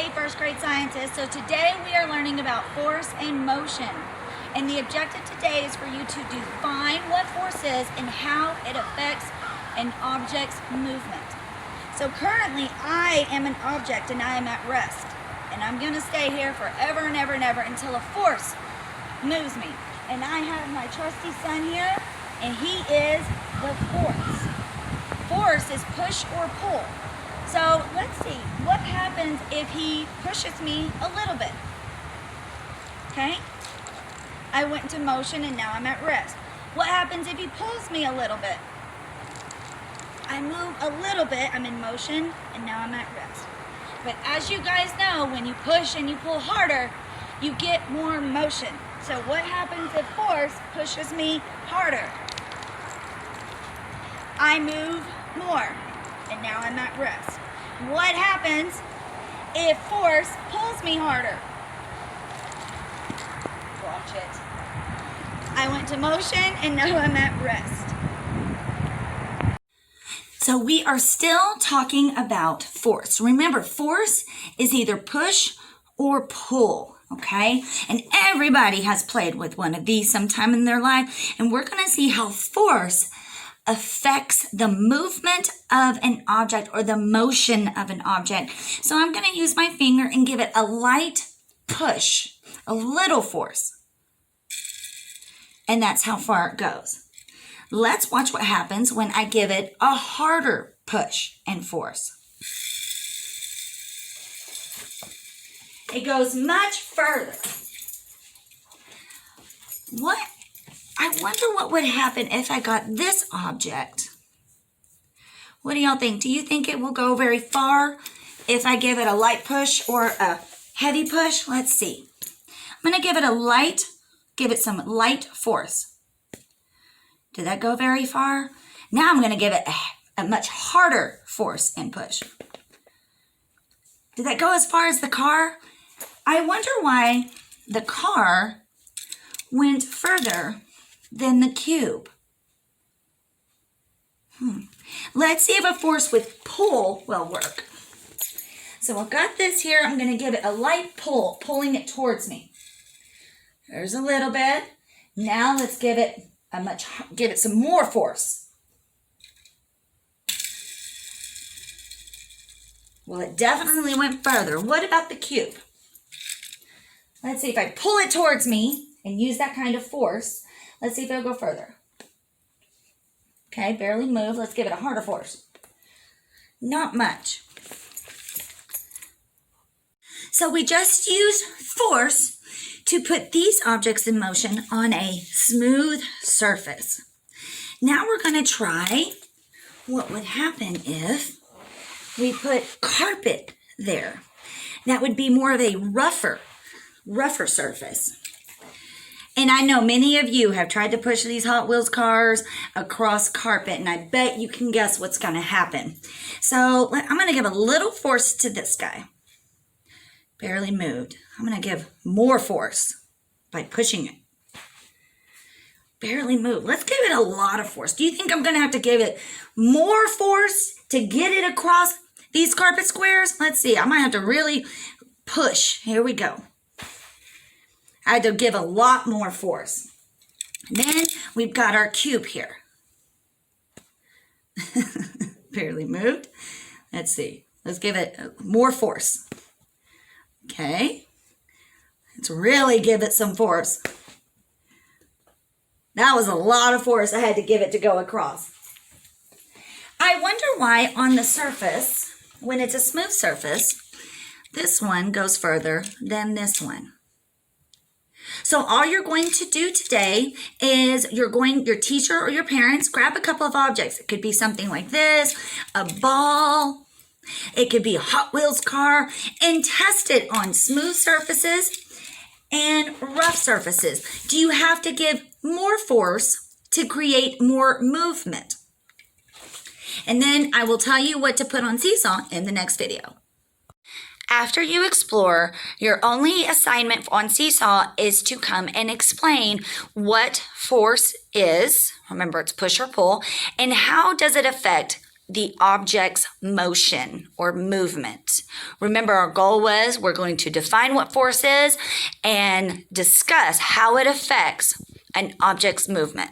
Hey, first grade scientists. So today we are learning about force and motion. And the objective today is for you to define what force is and how it affects an object's movement. So currently I am an object and I am at rest. And I'm going to stay here forever and ever and ever until a force moves me. And I have my trusty son here, and he is the force. Force is push or pull. So let's see, what happens if he pushes me a little bit? Okay, I went into motion and now I'm at rest. What happens if he pulls me a little bit? I move a little bit, I'm in motion, and now I'm at rest. But as you guys know, when you push and you pull harder, you get more motion. So what happens if force pushes me harder? I move more, and now I'm at rest. What happens if force pulls me harder? Watch it. I went to motion and now I'm at rest. So we are still talking about force. Remember, force is either push or pull, okay? And everybody has played with one of these sometime in their life, and we're going to see how force affects the movement of an object or the motion of an object. So I'm going to use my finger and give it a light push, a little force. And that's how far it goes. Let's watch what happens when I give it a harder push and force. It goes much further. I wonder what would happen if I got this object. What do y'all think? Do you think it will go very far if I give it a light push or a heavy push? Let's see. I'm going to give it some light force. Did that go very far? Now I'm going to give it a much harder force and push. Did that go as far as the car? I wonder why the car went further than the cube. Let's see if a force with pull will work. So I've got this here. I'm going to give it a light pull, pulling it towards me. There's a little bit. Now let's give it some more force. Well, it definitely went further. What about the cube? Let's see if I pull it towards me and use that kind of force. Let's see if it'll go further. Okay, barely move. Let's give it a harder force. Not much. So we just used force to put these objects in motion on a smooth surface. Now we're going to try what would happen if we put carpet there. That would be more of a rougher surface. And I know many of you have tried to push these Hot Wheels cars across carpet, and I bet you can guess what's going to happen. So I'm going to give a little force to this guy. Barely moved. I'm going to give more force by pushing it. Barely moved. Let's give it a lot of force. Do you think I'm going to have to give it more force to get it across these carpet squares? Let's see. I might have to really push. Here we go. I had to give a lot more force. Then we've got our cube here. Barely moved. Let's see. Let's give it more force. Okay. Let's really give it some force. That was a lot of force I had to give it to go across. I wonder why on the surface, when it's a smooth surface, this one goes further than this one. So all you're going to do today is your teacher or your parents, grab a couple of objects. It could be something like this, a ball. It could be a Hot Wheels car, and test it on smooth surfaces and rough surfaces. Do you have to give more force to create more movement? And then I will tell you what to put on Seesaw in the next video. After you explore, your only assignment on Seesaw is to come and explain what force is, remember it's push or pull, and how does it affect the object's motion or movement. Remember, our goal was we're going to define what force is and discuss how it affects an object's movement.